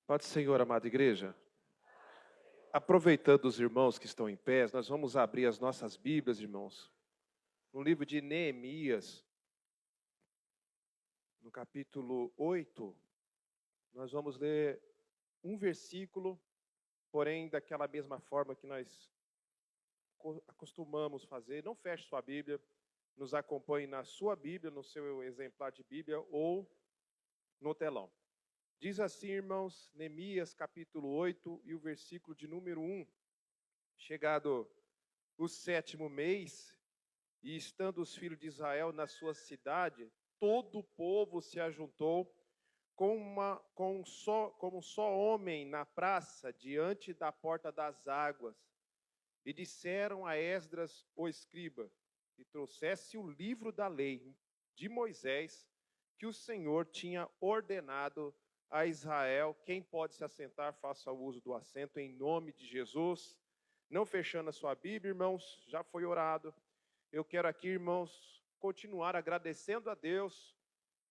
Paz do Senhor, amada igreja. Aproveitando os irmãos que estão em pé, nós vamos abrir as nossas Bíblias, irmãos, no livro de Neemias, no capítulo 8, nós vamos ler um versículo, porém daquela mesma forma que nós acostumamos fazer. Não feche sua Bíblia, nos acompanhe na sua Bíblia, no seu exemplar de Bíblia ou no telão. Diz assim, irmãos, Neemias capítulo 8 e o versículo de número 1. Chegado o 7º mês, e estando os filhos de Israel na sua cidade, todo o povo se ajuntou como um só homem na praça, diante da porta das águas. E disseram a Esdras, o escriba, que trouxesse o livro da lei de Moisés, que o Senhor tinha ordenado a Israel. Quem pode se assentar, faça o uso do assento em nome de Jesus. Não fechando a sua Bíblia, irmãos, já foi orado. Eu quero aqui, irmãos, continuar agradecendo a Deus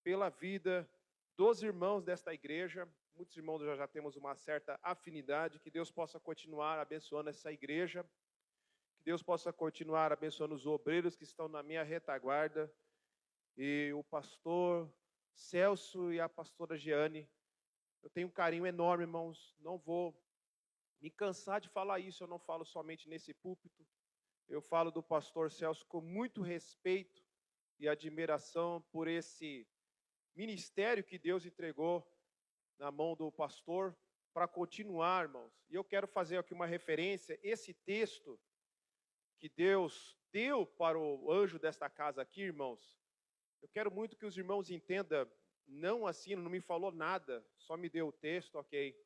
pela vida dos irmãos desta igreja. Muitos irmãos já temos uma certa afinidade. Que Deus possa continuar abençoando essa igreja. Que Deus possa continuar abençoando os obreiros que estão na minha retaguarda. E o pastor Celso e a pastora Giane. Eu tenho um carinho enorme, irmãos. Não vou me cansar de falar isso. Eu não falo somente nesse púlpito. Eu falo do pastor Celso com muito respeito e admiração por esse ministério que Deus entregou na mão do pastor para continuar, irmãos. E eu quero fazer aqui uma referência. Esse texto que Deus deu para o anjo desta casa aqui, irmãos, eu quero muito que os irmãos entendam. Não assim, não me falou nada, só me deu o texto, ok.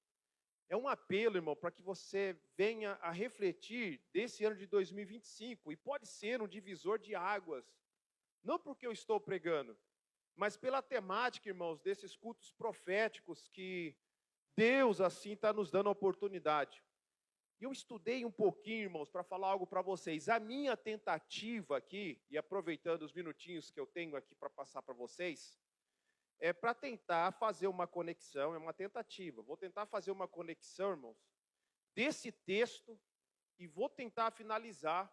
É um apelo, irmão, para que você venha a refletir desse ano de 2025, e pode ser um divisor de águas, não porque eu estou pregando, mas pela temática, irmãos, desses cultos proféticos que Deus, assim, está nos dando a oportunidade. E eu estudei um pouquinho, irmãos, para falar algo para vocês. A minha tentativa aqui, e aproveitando os minutinhos que eu tenho aqui para passar para vocês, é para tentar fazer uma conexão, é uma tentativa. Vou tentar fazer uma conexão, irmãos, desse texto e vou tentar finalizar,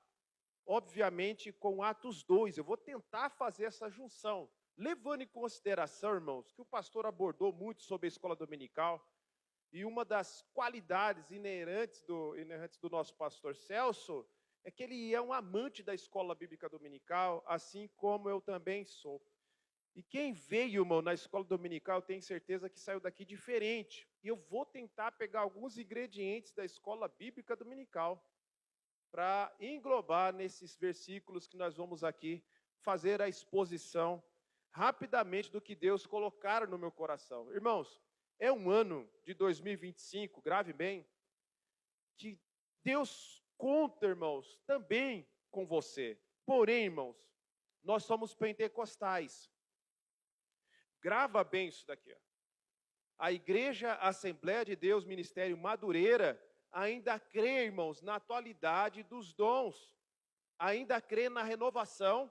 obviamente, com Atos 2. Eu vou tentar fazer essa junção, levando em consideração, irmãos, que o pastor abordou muito sobre a escola dominical e uma das qualidades inerentes do nosso pastor Celso é que ele é um amante da escola bíblica dominical, assim como eu também sou. E quem veio, irmão, na escola dominical, eu tenho certeza que saiu daqui diferente. E eu vou tentar pegar alguns ingredientes da escola bíblica dominical para englobar nesses versículos que nós vamos aqui fazer a exposição rapidamente do que Deus colocar no meu coração. Irmãos, é um ano de 2025, grave bem, que Deus conta, irmãos, também com você. Porém, irmãos, nós somos pentecostais. Grava bem isso daqui. A Igreja Assembleia de Deus, Ministério Madureira, ainda crê, irmãos, na atualidade dos dons. Ainda crê na renovação.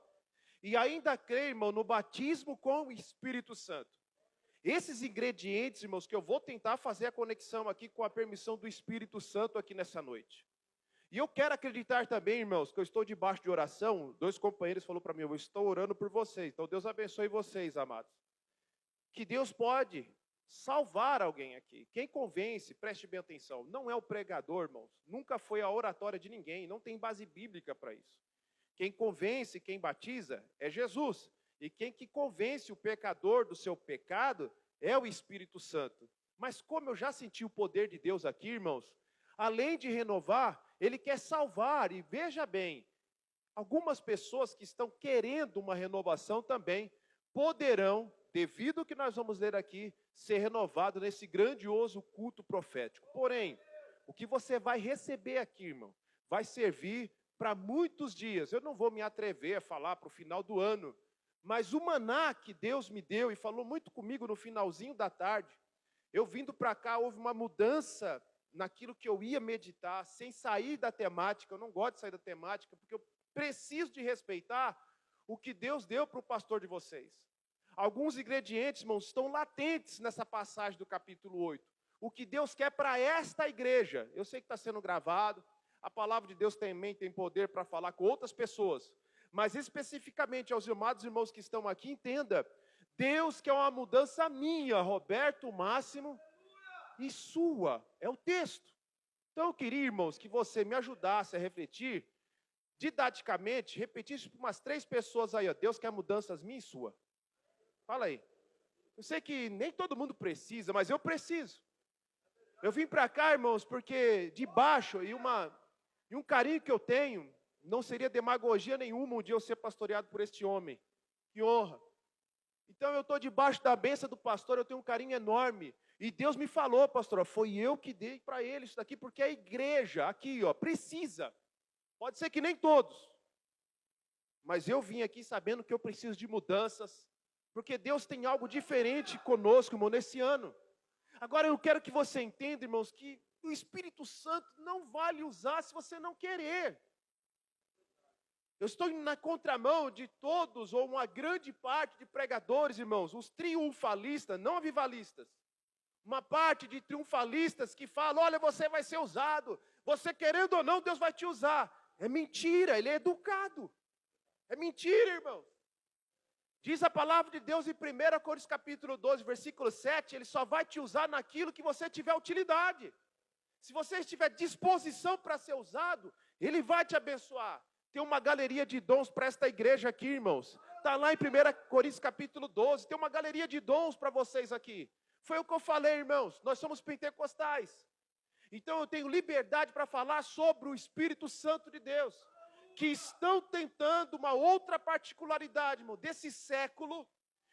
E ainda crê, irmão, no batismo com o Espírito Santo. Esses ingredientes, irmãos, que eu vou tentar fazer a conexão aqui com a permissão do Espírito Santo aqui nessa noite. E eu quero acreditar também, irmãos, que eu estou debaixo de oração. 2 companheiros falaram para mim, eu estou orando por vocês. Então Deus abençoe vocês, amados. Que Deus pode salvar alguém aqui. Quem convence, preste bem atenção, não é o pregador, irmãos. Nunca foi a oratória de ninguém, não tem base bíblica para isso. Quem convence, quem batiza, é Jesus. E quem que convence o pecador do seu pecado é o Espírito Santo. Mas como eu já senti o poder de Deus aqui, irmãos, além de renovar, Ele quer salvar. E veja bem, algumas pessoas que estão querendo uma renovação também poderão, devido ao que nós vamos ler aqui, ser renovado nesse grandioso culto profético. Porém, o que você vai receber aqui, irmão, vai servir para muitos dias. Eu não vou me atrever a falar para o final do ano, mas o maná que Deus me deu e falou muito comigo no finalzinho da tarde, eu vindo para cá, houve uma mudança naquilo que eu ia meditar, sem sair da temática. Eu não gosto de sair da temática, porque eu preciso de respeitar o que Deus deu para o pastor de vocês. Alguns ingredientes, irmãos, estão latentes nessa passagem do capítulo 8. o que Deus quer para esta igreja. Eu sei que está sendo gravado, a palavra de Deus também tem poder para falar com outras pessoas, mas especificamente aos amados irmãos que estão aqui, entenda, Deus quer uma mudança minha, Roberto, Máximo, e sua, é o texto. Então eu queria, irmãos, que você me ajudasse a refletir, didaticamente, repetisse para umas 3 pessoas aí, ó, Deus quer mudanças minha e sua. Fala aí. Eu sei que nem todo mundo precisa, mas eu preciso. Eu vim para cá, irmãos, porque de baixo e um carinho que eu tenho, não seria demagogia nenhuma um dia eu ser pastoreado por este homem. Que honra. Então eu estou debaixo da bênção do pastor, eu tenho um carinho enorme. E Deus me falou, pastor, foi eu que dei para ele isso daqui, porque a igreja aqui, ó, precisa. Pode ser que nem todos. Mas eu vim aqui sabendo que eu preciso de mudanças, porque Deus tem algo diferente conosco, irmão, nesse ano. Agora eu quero que você entenda, irmãos, que o Espírito Santo não vai lhe usar se você não querer. Eu estou na contramão de todos, ou uma grande parte de pregadores, irmãos, os triunfalistas, não avivalistas. Uma parte de triunfalistas que falam, olha, você vai ser usado, você querendo ou não, Deus vai te usar. É mentira, ele é educado. É mentira, irmãos. Diz a palavra de Deus em 1 Coríntios capítulo 12, versículo 7, ele só vai te usar naquilo que você tiver utilidade. Se você estiver disposição para ser usado, ele vai te abençoar. Tem uma galeria de dons para esta igreja aqui, irmãos. Está lá em 1 Coríntios capítulo 12, tem uma galeria de dons para vocês aqui. Foi o que eu falei, irmãos, nós somos pentecostais. Então eu tenho liberdade para falar sobre o Espírito Santo de Deus, que estão tentando uma outra particularidade, irmão, desse século,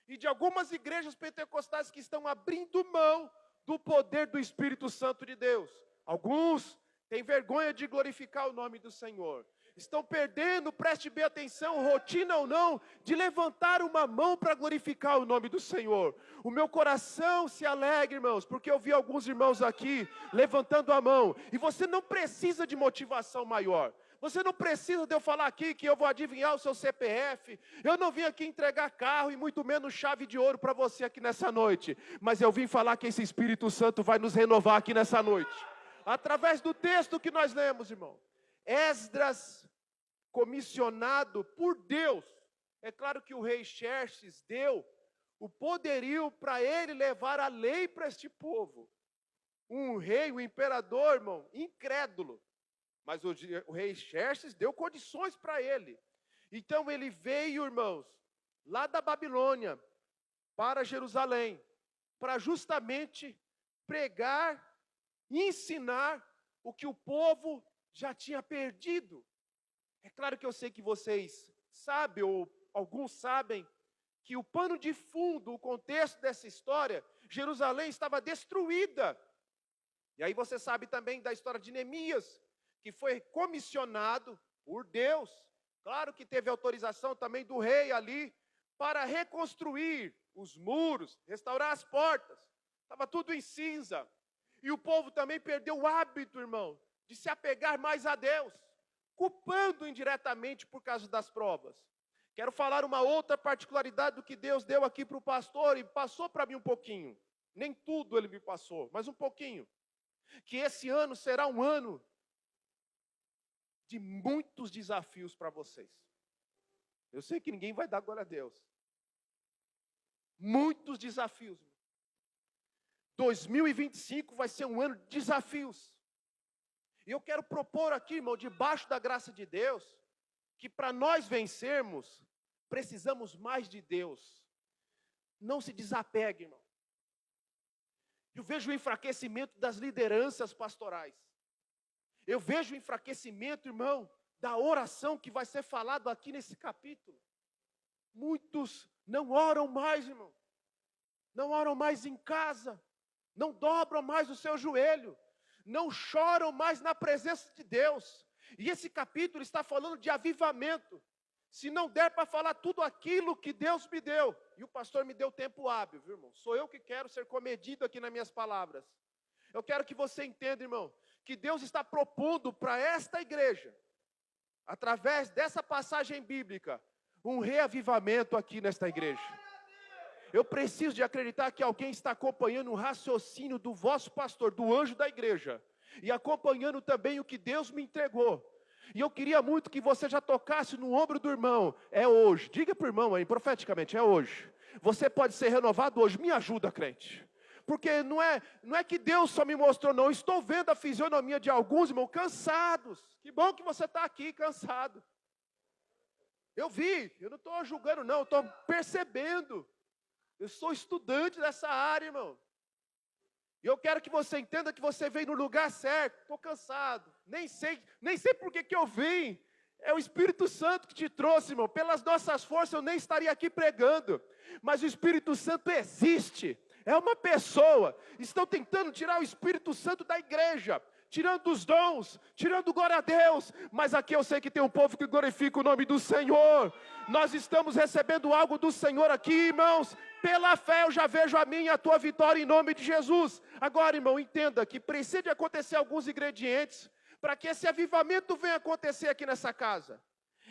e de algumas igrejas pentecostais que estão abrindo mão do poder do Espírito Santo de Deus. Alguns têm vergonha de glorificar o nome do Senhor. Estão perdendo, preste bem atenção, rotina ou não, de levantar uma mão para glorificar o nome do Senhor. O meu coração se alegra, irmãos, porque eu vi alguns irmãos aqui levantando a mão. E você não precisa de motivação maior. Você não precisa de eu falar aqui que eu vou adivinhar o seu CPF. Eu não vim aqui entregar carro e muito menos chave de ouro para você aqui nessa noite. Mas eu vim falar que esse Espírito Santo vai nos renovar aqui nessa noite. Através do texto que nós lemos, irmão. Esdras, comissionado por Deus. É claro que o rei Xerxes deu o poderio para ele levar a lei para este povo. Um rei, um imperador, irmão, incrédulo. Mas o rei Xerxes deu condições para ele. Então ele veio, irmãos, lá da Babilônia para Jerusalém, para justamente pregar e ensinar o que o povo já tinha perdido. É claro que eu sei que vocês sabem, ou alguns sabem, que o pano de fundo, o contexto dessa história, Jerusalém estava destruída. E aí você sabe também da história de Neemias, que foi comissionado por Deus. Claro que teve autorização também do rei ali, para reconstruir os muros, restaurar as portas. Estava tudo em cinza. E o povo também perdeu o hábito, irmão, de se apegar mais a Deus, culpando indiretamente por causa das provas. Quero falar uma outra particularidade do que Deus deu aqui para o pastor, e passou para mim um pouquinho. Nem tudo ele me passou, mas um pouquinho. Que esse ano será um ano de muitos desafios para vocês. Eu sei que ninguém vai dar glória a Deus. Muitos desafios. 2025 vai ser um ano de desafios. E eu quero propor aqui, irmão, debaixo da graça de Deus, que para nós vencermos, precisamos mais de Deus. Não se desapegue, irmão. Eu vejo o enfraquecimento das lideranças pastorais. Eu vejo o enfraquecimento, irmão, da oração que vai ser falado aqui nesse capítulo. Muitos não oram mais, irmão. Não oram mais em casa. Não dobram mais o seu joelho. Não choram mais na presença de Deus. E esse capítulo está falando de avivamento. Se não der para falar tudo aquilo que Deus me deu, e o pastor me deu tempo hábil, viu, irmão? Sou eu que quero ser comedido aqui nas minhas palavras. Eu quero que você entenda, irmão, que Deus está propondo para esta igreja, através dessa passagem bíblica, um reavivamento aqui nesta igreja. Eu preciso de acreditar que alguém está acompanhando o raciocínio do vosso pastor, do anjo da igreja, e acompanhando também o que Deus me entregou. E eu queria muito que você já tocasse no ombro do irmão. É hoje. Diga para o irmão aí, profeticamente, é hoje. Você pode ser renovado hoje. Me ajuda, crente. Porque não é que Deus só me mostrou, não. Eu estou vendo a fisionomia de alguns, irmão, cansados. Que bom que você está aqui, cansado. Eu vi, eu não estou julgando, não. Eu estou percebendo. Eu sou estudante dessa área, irmão. E eu quero que você entenda que você veio no lugar certo. Estou cansado. Nem sei por que eu vim. É o Espírito Santo que te trouxe, irmão. Pelas nossas forças eu nem estaria aqui pregando. Mas o Espírito Santo existe. É uma pessoa. Estão tentando tirar o Espírito Santo da igreja. Tirando os dons, tirando glória a Deus. Mas aqui eu sei que tem um povo que glorifica o nome do Senhor. Nós estamos recebendo algo do Senhor aqui, irmãos. Pela fé eu já vejo a minha e a tua vitória em nome de Jesus. Agora, irmão, entenda que precisa acontecer alguns ingredientes para que esse avivamento venha acontecer aqui nessa casa.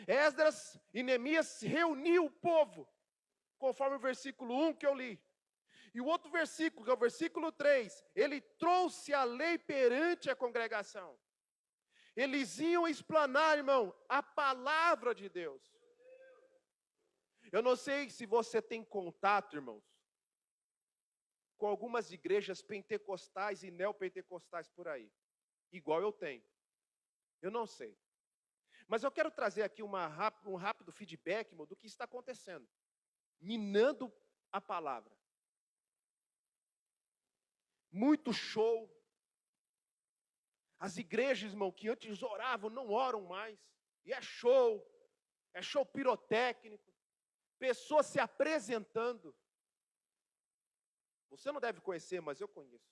Esdras e Neemias reuniu o povo, conforme o versículo 1 que eu li. E o outro versículo, que é o versículo 3, ele trouxe a lei perante a congregação. Eles iam explanar, irmão, a palavra de Deus. Eu não sei se você tem contato, irmãos, com algumas igrejas pentecostais e neopentecostais por aí, igual eu tenho. Eu não sei. Mas eu quero trazer aqui um rápido feedback, irmão, do que está acontecendo. Minando a palavra. Muito show. As igrejas, irmão, que antes oravam, não oram mais. E é show pirotécnico. Pessoas se apresentando. Você não deve conhecer, mas eu conheço.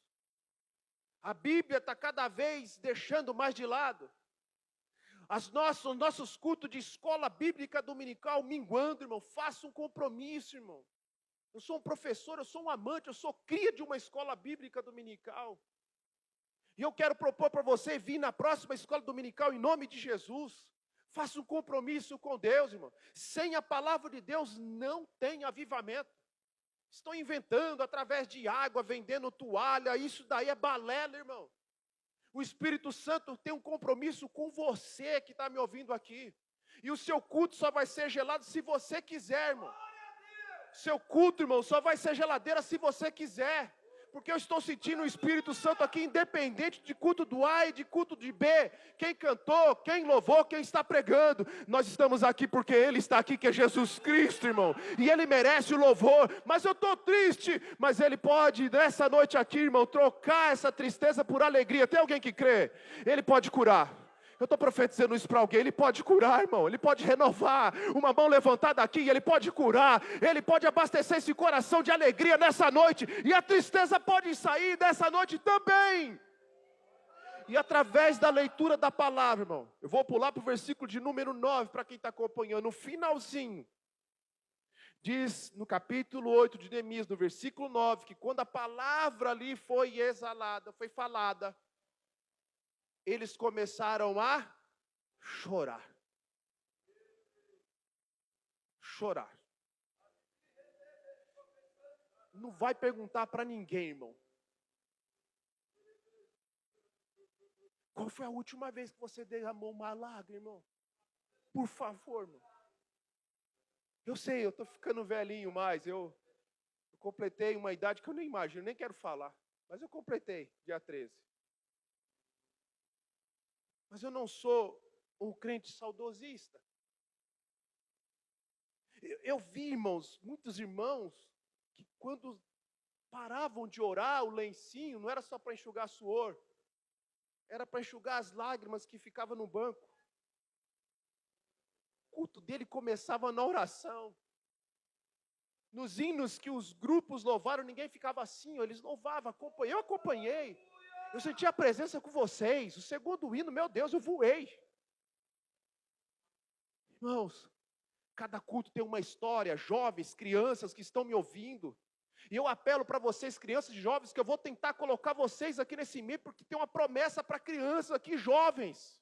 A Bíblia está cada vez deixando mais de lado. Os nossos cultos de escola bíblica dominical minguando, irmão. Faça um compromisso, irmão. Eu sou um professor, eu sou um amante, eu sou cria de uma escola bíblica dominical. E eu quero propor para você vir na próxima escola dominical em nome de Jesus. Faça um compromisso com Deus, irmão. Sem a palavra de Deus não tem avivamento. Estão inventando através de água, vendendo toalha, isso daí é balela, irmão. O Espírito Santo tem um compromisso com você que está me ouvindo aqui. E o seu culto só vai ser gelado se você quiser, irmão. Seu culto, irmão, só vai ser geladeira se você quiser. Porque eu estou sentindo o Espírito Santo aqui, independente de culto do A e de culto de B. Quem cantou, quem louvou, quem está pregando. Nós estamos aqui porque Ele está aqui, que é Jesus Cristo, irmão. E Ele merece o louvor. Mas eu estou triste. Mas Ele pode, nessa noite aqui, irmão, trocar essa tristeza por alegria. Tem alguém que crê? Ele pode curar. Eu estou profetizando isso para alguém. Ele pode curar, irmão. Ele pode renovar. Uma mão levantada aqui, Ele pode curar. Ele pode abastecer esse coração de alegria nessa noite. E a tristeza pode sair dessa noite também. E através da leitura da palavra, irmão. Eu vou pular para o versículo de número 9, para quem está acompanhando. No finalzinho. Diz no capítulo 8 de Neemias, no versículo 9, que quando a palavra ali foi exalada, foi falada, eles começaram a chorar. Chorar. Não vai perguntar para ninguém, irmão. Qual foi a última vez que você derramou uma lágrima, irmão? Por favor, irmão. Eu sei, eu estou ficando velhinho mais. Eu completei uma idade que eu nem imagino, nem quero falar. Mas eu completei, dia 13. Mas eu não sou um crente saudosista. Eu vi, irmãos, muitos irmãos, que quando paravam de orar, o lencinho não era só para enxugar suor, era para enxugar as lágrimas que ficavam no banco. O culto dele começava na oração. Nos hinos que os grupos louvaram, ninguém ficava assim, eles louvavam, eu acompanhei. Eu senti a presença com vocês. O segundo hino, meu Deus, eu voei. Irmãos, cada culto tem uma história. Jovens, crianças que estão me ouvindo. E eu apelo para vocês, crianças e jovens, que eu vou tentar colocar vocês aqui nesse meio, porque tem uma promessa para crianças aqui, jovens.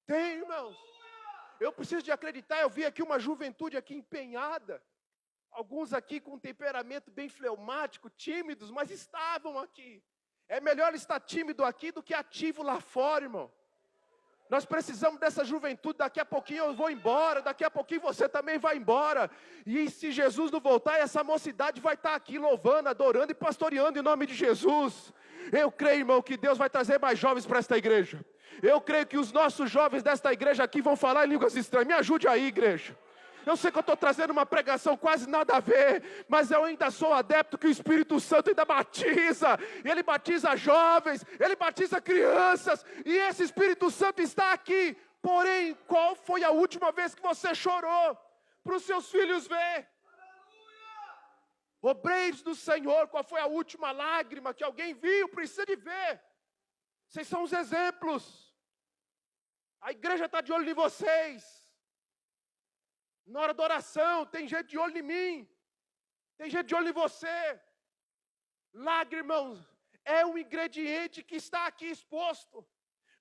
Tem, irmãos. Eu preciso de acreditar, eu vi aqui uma juventude aqui empenhada. Alguns aqui com um temperamento bem fleumático, tímidos, mas estavam aqui. É melhor estar tímido aqui do que ativo lá fora, irmão. Nós precisamos dessa juventude. Daqui a pouquinho eu vou embora, daqui a pouquinho você também vai embora. E se Jesus não voltar, essa mocidade vai estar aqui louvando, adorando e pastoreando em nome de Jesus. Eu creio, irmão, que Deus vai trazer mais jovens para esta igreja. Eu creio que os nossos jovens desta igreja aqui vão falar em línguas estranhas. Me ajude aí, igreja. Eu sei que eu estou trazendo uma pregação quase nada a ver, mas eu ainda sou adepto que o Espírito Santo ainda batiza. Ele batiza jovens, ele batiza crianças, e esse Espírito Santo está aqui. Porém, qual foi a última vez que você chorou para os seus filhos ver? Obreiros do Senhor, qual foi a última lágrima que alguém viu? Precisa de ver. Vocês são os exemplos. A igreja está de olho em vocês. Na hora da oração, tem gente de olho em mim. Tem gente de olho em você. Lágrima, irmãos, é um ingrediente que está aqui exposto.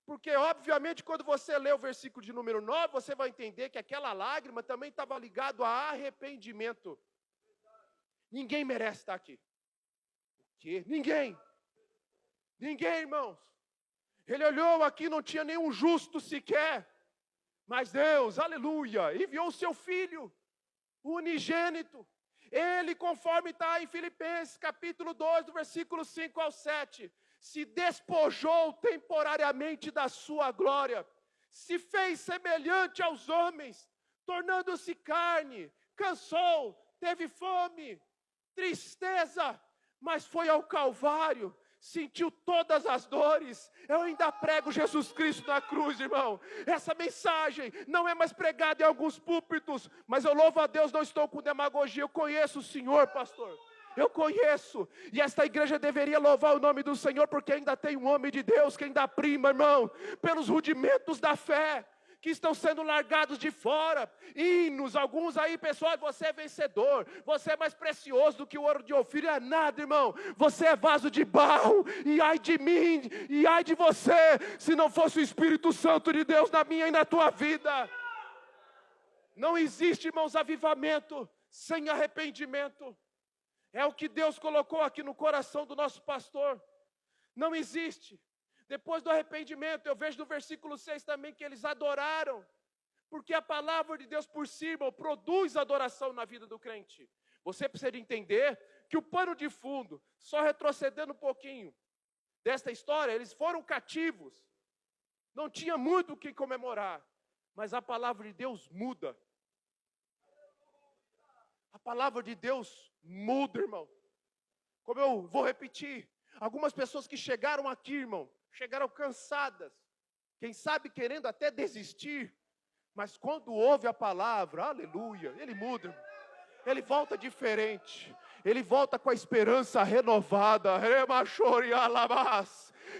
Porque, obviamente, quando você lê o versículo de número 9, você vai entender que aquela lágrima também estava ligado a arrependimento. Ninguém merece estar aqui. O quê? Ninguém. Ninguém, irmãos. Ele olhou aqui, não tinha nenhum justo sequer. Mas Deus, aleluia, enviou o seu Filho, o unigênito. Ele, conforme está em Filipenses, capítulo 2, do versículo 5 ao 7, se despojou temporariamente da sua glória, se fez semelhante aos homens, tornando-se carne, cansou, teve fome, tristeza, mas foi ao Calvário, sentiu todas as dores. Eu ainda prego Jesus Cristo na cruz, irmão. Essa mensagem não é mais pregada em alguns púlpitos, mas eu louvo a Deus, não estou com demagogia. Eu conheço o Senhor, pastor. Eu conheço, e esta igreja deveria louvar o nome do Senhor, porque ainda tem um homem de Deus que ainda prima, irmão, pelos rudimentos da fé, que estão sendo largados de fora. Hinos, alguns aí, pessoal, você é vencedor, você é mais precioso do que o ouro de Ofir. É nada, irmão, você é vaso de barro, e ai de mim, e ai de você, se não fosse o Espírito Santo de Deus na minha e na tua vida. Não existe, irmãos, avivamento sem arrependimento. É o que Deus colocou aqui no coração do nosso pastor. Não existe. Depois do arrependimento, eu vejo no versículo 6 também que eles adoraram. Porque a palavra de Deus por si, irmão, produz adoração na vida do crente. Você precisa de entender que o pano de fundo, só retrocedendo um pouquinho desta história, eles foram cativos. Não tinha muito o que comemorar. Mas a palavra de Deus muda. A palavra de Deus muda, irmão. Como eu vou repetir, algumas pessoas que chegaram aqui, irmão, chegaram cansadas, quem sabe querendo até desistir, mas quando ouve a palavra, aleluia, ele muda, irmão. Ele volta diferente, ele volta com a esperança renovada.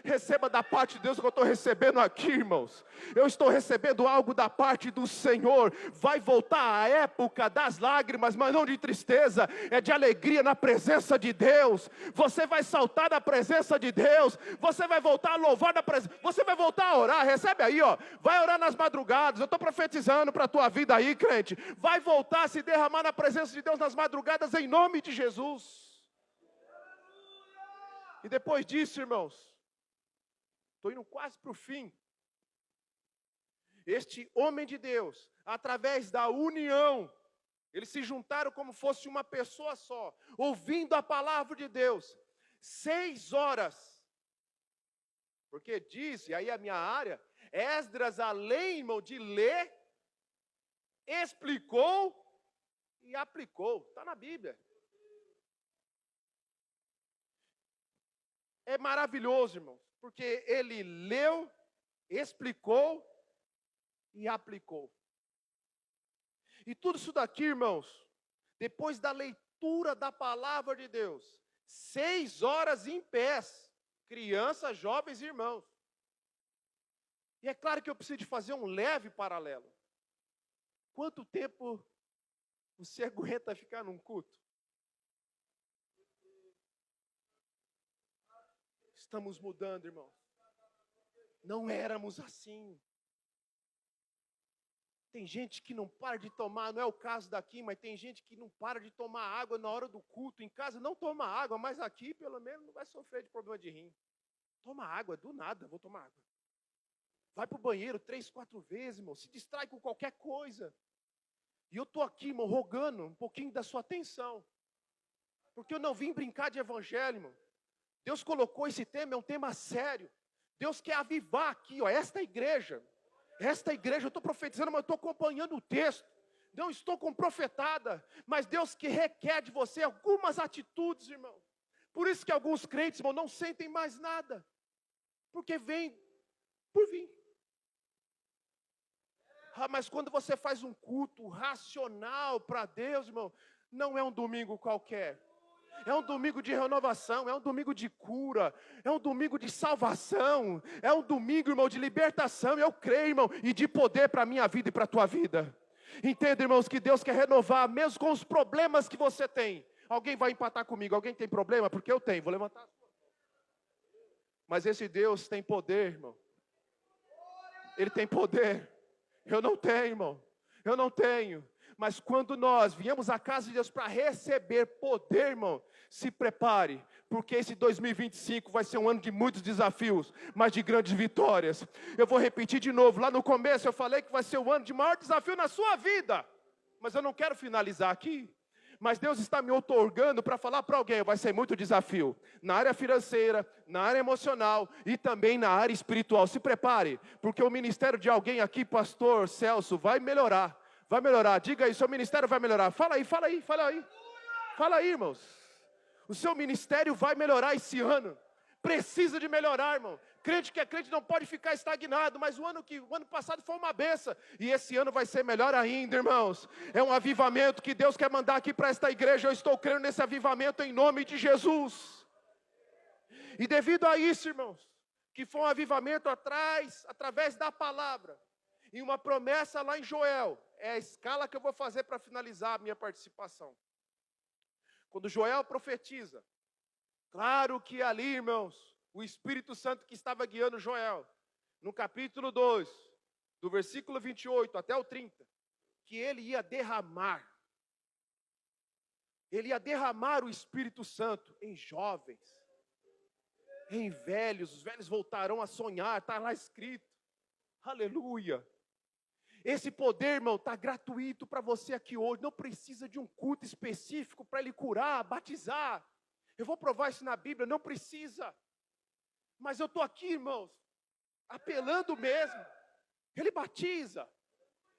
Receba da parte de Deus o que eu estou recebendo aqui, irmãos. Eu estou recebendo algo da parte do Senhor. Vai voltar a época das lágrimas, mas não de tristeza, é de alegria na presença de Deus. Você vai saltar na presença de Deus, você vai voltar a louvar na presença, você vai voltar a orar. Recebe aí, ó, vai orar nas madrugadas. Eu estou profetizando para a tua vida aí, crente. Vai voltar a se derramar na presença de Deus nas madrugadas, em nome de Jesus. E depois disso, irmãos, estou indo quase para o fim. Este homem de Deus, através da união, eles se juntaram como fosse uma pessoa só, ouvindo a palavra de Deus, 6 horas. Porque diz, e aí a minha área, Esdras, além, irmão, de ler, explicou e aplicou. Está na Bíblia. É maravilhoso, irmãos, porque ele leu, explicou e aplicou. E tudo isso daqui, irmãos, depois da leitura da palavra de Deus, 6 horas em pés, crianças, jovens e irmãos. E é claro que eu preciso de fazer um leve paralelo. Quanto tempo você aguenta ficar num culto? Estamos mudando, irmãos. Não éramos assim. Tem gente que não para de tomar, não é o caso daqui, mas tem gente que não para de tomar água na hora do culto. Em casa não toma água, mas aqui pelo menos não vai sofrer de problema de rim. Toma água, do nada, vou tomar água. Vai para o banheiro 3, 4 vezes, irmão. Se distrai com qualquer coisa. E eu estou aqui, irmão, rogando um pouquinho da sua atenção. Porque eu não vim brincar de evangelho, irmão. Deus colocou esse tema, é um tema sério. Deus quer avivar aqui, ó, esta igreja, eu estou profetizando, mas eu estou acompanhando o texto. Não estou com profetada, mas Deus que requer de você algumas atitudes, irmão. Por isso que alguns crentes, irmão, não sentem mais nada. Porque vem por vir. Mas quando você faz um culto racional para Deus, irmão, não é um domingo qualquer. É um domingo de renovação, é um domingo de cura, é um domingo de salvação, é um domingo, irmão, de libertação, eu creio, irmão, e de poder para a minha vida e para a tua vida. Entenda, irmãos, que Deus quer renovar, mesmo com os problemas que você tem. Alguém vai empatar comigo, alguém tem problema? Porque eu tenho, vou levantar a sua. Mas esse Deus tem poder, irmão. Ele tem poder. Eu não tenho, irmão, eu não tenho. Mas quando nós viemos à casa de Deus para receber poder, irmão, se prepare, porque esse 2025 vai ser um ano de muitos desafios, mas de grandes vitórias. Eu vou repetir de novo, lá no começo eu falei que vai ser o ano de maior desafio na sua vida, mas eu não quero finalizar aqui. Mas Deus está me outorgando para falar para alguém, vai ser muito desafio, na área financeira, na área emocional e também na área espiritual. Se prepare, porque o ministério de alguém aqui, pastor Celso, vai melhorar. Vai melhorar, diga aí, seu ministério vai melhorar. Fala aí, fala aí, fala aí. Fala aí, irmãos. O seu ministério vai melhorar esse ano. Precisa de melhorar, irmão. Crente que é crente não pode ficar estagnado, mas o ano passado foi uma benção. E esse ano vai ser melhor ainda, irmãos. É um avivamento que Deus quer mandar aqui para esta igreja. Eu estou crendo nesse avivamento em nome de Jesus. E devido a isso, irmãos, que foi um avivamento através da palavra. E uma promessa lá em Joel. É a escala que eu vou fazer para finalizar a minha participação. Quando Joel profetiza, claro que ali, irmãos, o Espírito Santo que estava guiando Joel, no capítulo 2, do versículo 28 até o 30, que ele ia derramar o Espírito Santo em jovens, em velhos, os velhos voltarão a sonhar, está lá escrito, aleluia. Esse poder, irmão, está gratuito para você aqui hoje. Não precisa de um culto específico para ele curar, batizar. Eu vou provar isso na Bíblia, não precisa. Mas eu estou aqui, irmãos, apelando mesmo. Ele batiza,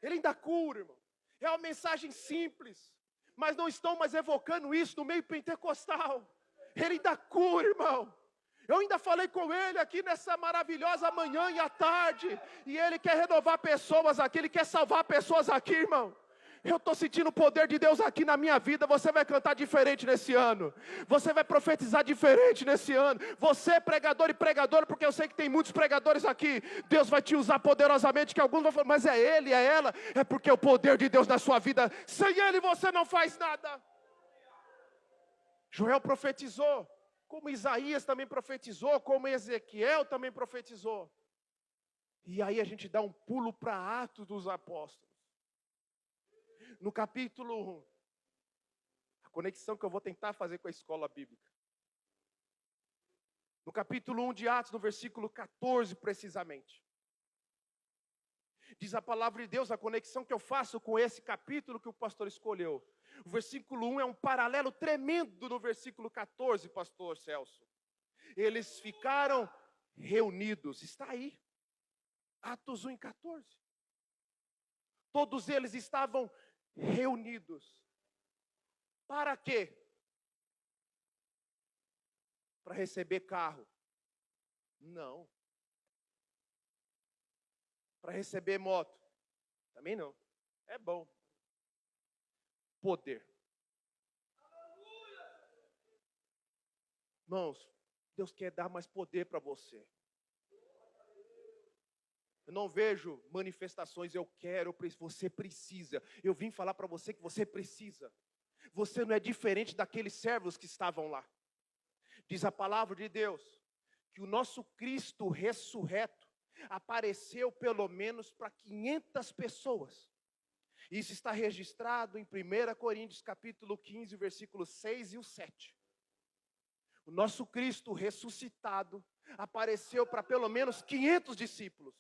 ele ainda cura, irmão. É uma mensagem simples, mas não estão mais evocando isso no meio pentecostal. Ele ainda cura, irmão. Eu ainda falei com ele aqui nessa maravilhosa manhã e à tarde. E ele quer renovar pessoas aqui, ele quer salvar pessoas aqui, irmão. Eu estou sentindo o poder de Deus aqui na minha vida. Você vai cantar diferente nesse ano. Você vai profetizar diferente nesse ano. Você, pregador e pregadora, porque eu sei que tem muitos pregadores aqui. Deus vai te usar poderosamente, que alguns vão falar, mas é ele, é ela. É porque o poder de Deus na sua vida, sem ele você não faz nada. Joel profetizou. Como Isaías também profetizou, como Ezequiel também profetizou. E aí a gente dá um pulo para Atos dos Apóstolos. No capítulo 1, a conexão que eu vou tentar fazer com a escola bíblica. No capítulo 1 de Atos, no versículo 14 precisamente. Diz a palavra de Deus, a conexão que eu faço com esse capítulo que o pastor escolheu. O versículo 1 é um paralelo tremendo no versículo 14, pastor Celso. Eles ficaram reunidos, está aí, Atos 1 e 14. Todos eles estavam reunidos. Para quê? Para receber carro? Não. Para receber moto? Também não. É bom. Poder. Irmãos, Deus quer dar mais poder para você. Eu não vejo manifestações, eu quero, você precisa. Eu vim falar para você que você precisa. Você não é diferente daqueles servos que estavam lá. Diz a palavra de Deus, que o nosso Cristo ressurreto apareceu pelo menos para 500 pessoas. Isso está registrado em 1 Coríntios capítulo 15, versículos 6 e o 7. O nosso Cristo ressuscitado apareceu para pelo menos 500 discípulos.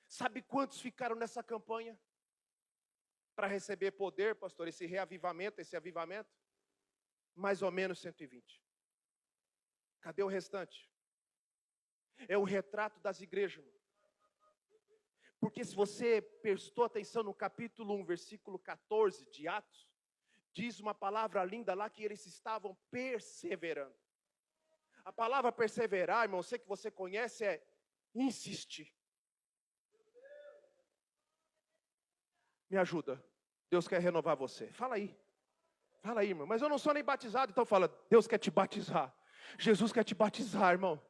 Sabe quantos ficaram nessa campanha? Para receber poder, pastor, esse reavivamento, esse avivamento? Mais ou menos 120. Cadê o restante? É o retrato das igrejas. Porque se você prestou atenção no capítulo 1, versículo 14 de Atos, diz uma palavra linda lá que eles estavam perseverando. A palavra perseverar, irmão, eu sei que você conhece, é insistir. Me ajuda. Deus quer renovar você. Fala aí, irmão. Mas eu não sou nem batizado, então fala, Deus quer te batizar. Jesus quer te batizar, irmão.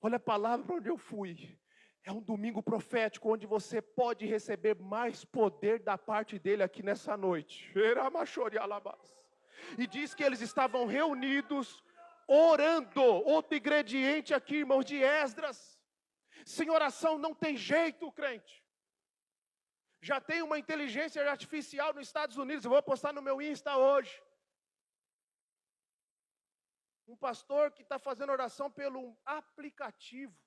Olha a palavra para onde eu fui. É um domingo profético, onde você pode receber mais poder da parte dele aqui nessa noite. E diz que eles estavam reunidos, orando. Outro ingrediente aqui, irmãos, de Esdras. Sem oração não tem jeito, crente. Já tem uma inteligência artificial nos Estados Unidos, eu vou postar no meu Insta hoje. Um pastor que está fazendo oração pelo aplicativo.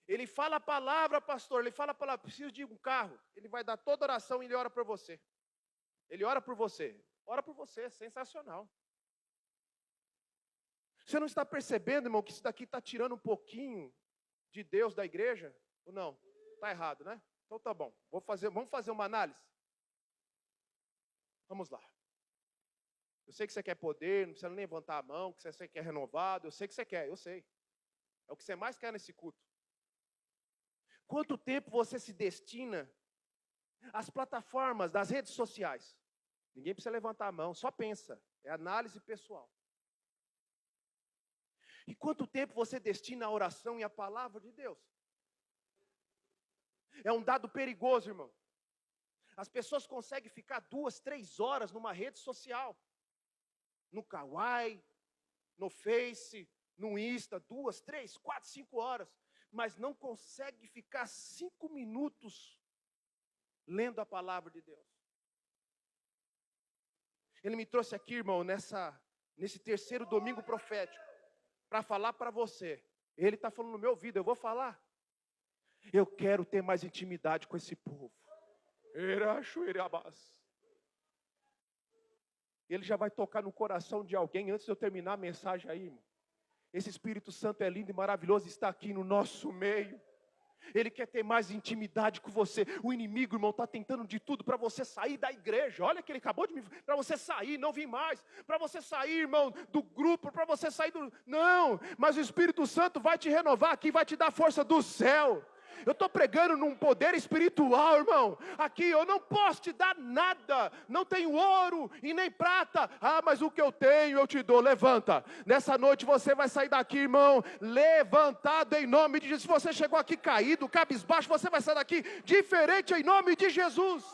Ele fala a palavra, pastor, ele fala a palavra, preciso de um carro. Ele vai dar toda oração e ele ora por você. Ele ora por você. Ora por você, sensacional. Você não está percebendo, irmão, que isso daqui está tirando um pouquinho de Deus da igreja? Ou não? Está errado, né? Então tá bom, vamos fazer uma análise? Vamos lá. Eu sei que você quer poder, não precisa nem levantar a mão, que você quer renovado, eu sei que você quer, eu sei. É o que você mais quer nesse culto. Quanto tempo você se destina às plataformas das redes sociais? Ninguém precisa levantar a mão, só pensa, é análise pessoal. E quanto tempo você destina à oração e à palavra de Deus? É um dado perigoso, irmão. As pessoas conseguem ficar 2, 3 horas numa rede social. No Kawaii, no Face, no Insta, 2, 3, 4, 5 horas. Mas não consegue ficar 5 minutos lendo a palavra de Deus. Ele me trouxe aqui, irmão, nesse terceiro domingo profético, para falar para você. Ele está falando no meu ouvido, eu vou falar. Eu quero ter mais intimidade com esse povo. Ele já vai tocar no coração de alguém antes de eu terminar a mensagem aí, irmão. Esse Espírito Santo é lindo e maravilhoso, está aqui no nosso meio. Ele quer ter mais intimidade com você. O inimigo, irmão, está tentando de tudo para você sair da igreja. Olha que ele acabou de me... Para você sair, não vir mais. Para você sair, irmão, do grupo. Para você sair do... Não, mas o Espírito Santo vai te renovar aqui, vai te dar força do céu. Eu estou pregando num poder espiritual, irmão. Aqui eu não posso te dar nada. Não tenho ouro e nem prata. Ah, mas o que eu tenho eu te dou. Levanta. Nessa noite você vai sair daqui, irmão, levantado em nome de Jesus. Se você chegou aqui caído, cabisbaixo, você vai sair daqui diferente em nome de Jesus.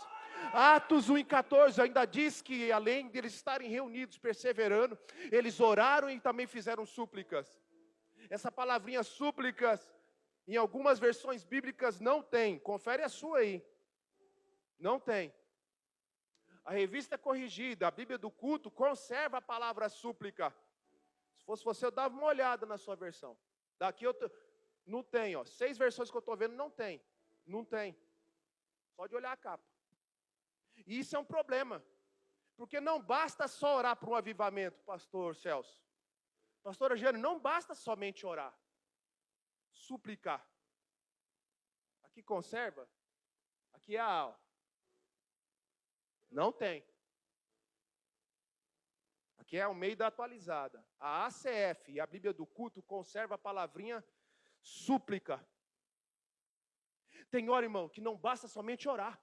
Atos 1:14 ainda diz que além de eles estarem reunidos, perseverando, eles oraram e também fizeram súplicas. Essa palavrinha súplicas, em algumas versões bíblicas não tem. Confere a sua aí. Não tem. A revista corrigida, a Bíblia do culto, conserva a palavra súplica. Se fosse você, eu dava uma olhada na sua versão. Daqui não tem, ó. 6 versões que eu estou vendo, não tem. Não tem. Só de olhar a capa. E isso é um problema. Porque não basta só orar por um avivamento, pastor Celso. Pastora Jane, não basta somente orar. Suplicar. Aqui conserva. Aqui é a AL. Não tem. Aqui é a Almeida atualizada. A ACF e a Bíblia do culto conserva a palavrinha súplica. Tem hora, irmão, que não basta somente orar.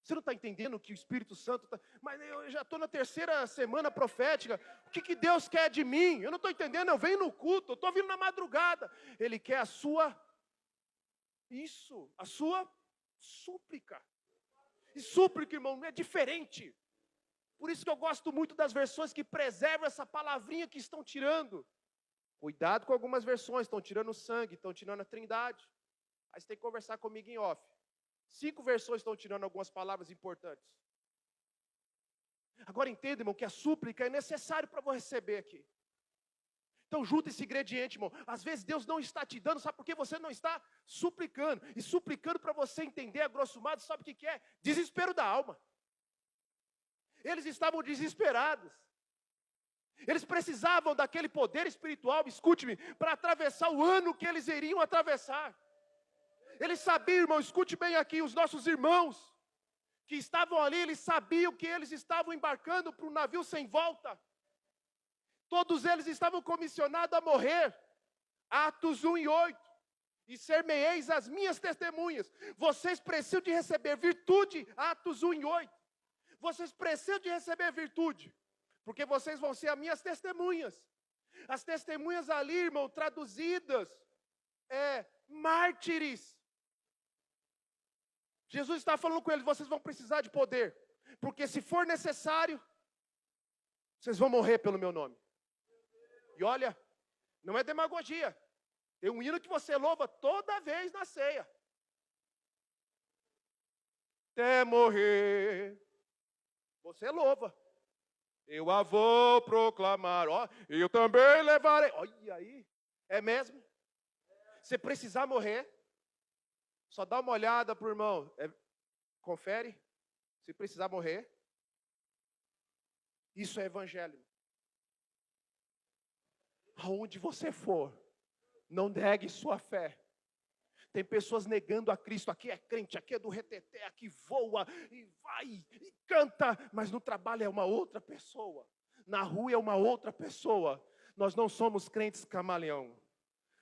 Você não está entendendo que o Espírito Santo está... Mas eu já estou na 3ª semana profética. O que Deus quer de mim? Eu não estou entendendo, eu venho no culto, eu estou vindo na madrugada. Ele quer a sua... Isso, a sua súplica. E súplica, irmão, é diferente. Por isso que eu gosto muito das versões que preservam essa palavrinha que estão tirando. Cuidado com algumas versões, estão tirando o sangue, estão tirando a trindade. Aí você tem que conversar comigo em off. 5 versões estão tirando algumas palavras importantes. Agora entenda, irmão, que a súplica é necessário para você receber aqui. Então junta esse ingrediente, irmão. Às vezes Deus não está te dando, sabe por que você não está suplicando? E suplicando para você entender, a grosso modo, sabe o que é? Desespero da alma. Eles estavam desesperados. Eles precisavam daquele poder espiritual, escute-me, para atravessar o ano que eles iriam atravessar. Eles sabiam, irmão, escute bem aqui, os nossos irmãos que estavam ali, eles sabiam que eles estavam embarcando para um navio sem volta. Todos eles estavam comissionados a morrer. Atos 1:8. E ser-me-eis as minhas testemunhas. Vocês precisam de receber virtude. Atos 1:8. Vocês precisam de receber virtude. Porque vocês vão ser as minhas testemunhas. As testemunhas ali, irmão, traduzidas, mártires. Jesus está falando com eles, vocês vão precisar de poder. Porque se for necessário, vocês vão morrer pelo meu nome. E olha, não é demagogia. Tem um hino que você louva toda vez na ceia. Até morrer, você louva. Eu a vou proclamar, ó, eu também levarei. Olha aí, é mesmo? Se precisar morrer, só dá uma olhada pro irmão, confere, se precisar morrer. Isso é evangelho. Aonde você for, não negue sua fé. Tem pessoas negando a Cristo, aqui é crente, aqui é do reteté, aqui voa, e vai, e canta, mas no trabalho é uma outra pessoa, na rua é uma outra pessoa. Nós não somos crentes camaleão,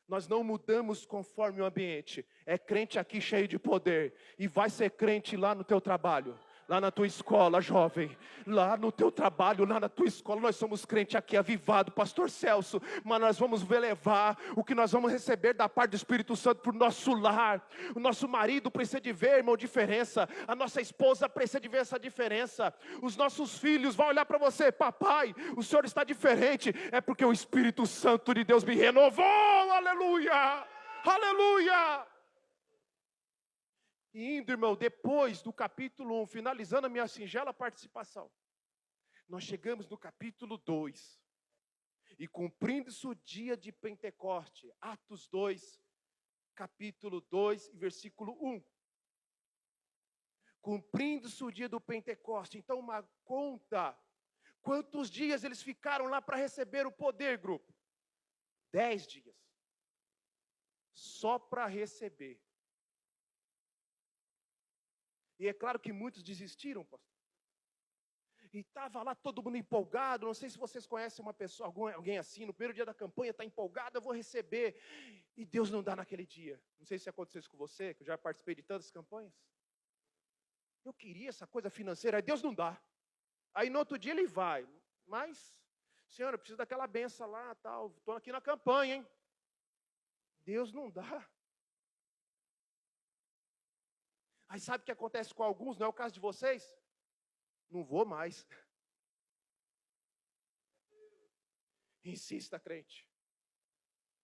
nós não mudamos conforme o ambiente. É crente aqui cheio de poder, e vai ser crente lá no teu trabalho. Lá na tua escola, jovem, lá no teu trabalho, lá na tua escola, nós somos crente aqui avivado, pastor Celso, mas nós vamos levar o que nós vamos receber da parte do Espírito Santo para o nosso lar. O nosso marido precisa de ver, irmão, diferença, a nossa esposa precisa de ver essa diferença, os nossos filhos vão olhar para você, papai, o senhor está diferente, é porque o Espírito Santo de Deus me renovou, aleluia, aleluia. E indo, irmão, depois do capítulo 1, finalizando a minha singela participação, nós chegamos no capítulo 2. E cumprindo-se o dia de Pentecoste, Atos 2, capítulo 2, versículo 1. Cumprindo-se o dia do Pentecoste. Então, uma conta. Quantos dias eles ficaram lá para receber o poder, grupo? 10 dias. Só para receber. E é claro que muitos desistiram, pastor. E estava lá todo mundo empolgado. Não sei se vocês conhecem uma pessoa, alguém assim, no primeiro dia da campanha, está empolgado, eu vou receber. E Deus não dá naquele dia. Não sei se aconteceu isso com você, que eu já participei de tantas campanhas. Eu queria essa coisa financeira, aí Deus não dá. Aí no outro dia ele vai. Mas, Senhor, eu preciso daquela benção lá, tal. Estou aqui na campanha, hein? Deus não dá. Aí sabe o que acontece com alguns? Não é o caso de vocês? Não vou mais. Insista, crente.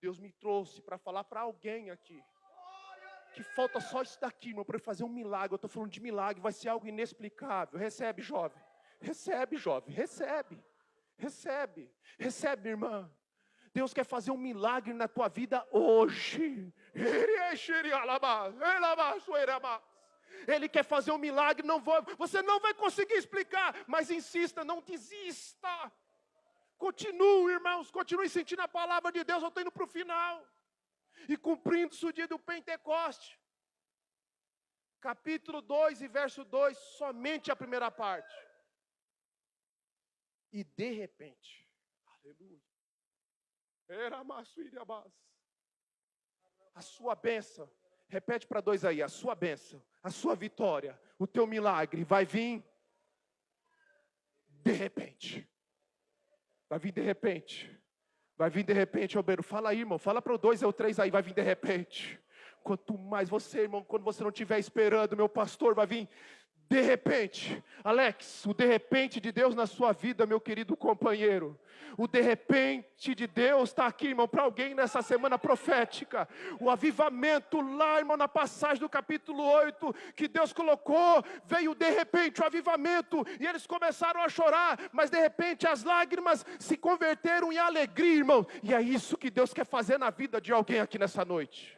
Deus me trouxe para falar para alguém aqui. Que falta só isso daqui, irmão, para eu fazer um milagre. Eu estou falando de milagre, vai ser algo inexplicável. Recebe, jovem. Recebe, jovem. Recebe. Recebe. Recebe, irmã. Deus quer fazer um milagre na tua vida hoje. Ele quer fazer um milagre, você não vai conseguir explicar, mas insista, não desista. Continue, irmãos, continue sentindo a palavra de Deus, eu estou indo para o final. E cumprindo-se o dia do Pentecoste. Capítulo 2 e verso 2, somente a primeira parte. E de repente, aleluia, a sua bênção, repete para 2 aí, a sua bênção, a sua vitória, o teu milagre vai vir de repente. Vai vir de repente. Vai vir de repente, Albeiro. Fala aí, irmão. Fala para o 2 ou 3 aí, vai vir de repente. Quanto mais você, irmão, quando você não estiver esperando, meu pastor, vai vir De repente, Alex, o de repente de Deus na sua vida, meu querido companheiro. O de repente de Deus está aqui, irmão, para alguém nessa semana profética. O avivamento lá, irmão, na passagem do capítulo 8, que Deus colocou, veio de repente o avivamento, e eles começaram a chorar, mas de repente as lágrimas se converteram em alegria, irmão. E é isso que Deus quer fazer na vida de alguém aqui nessa noite.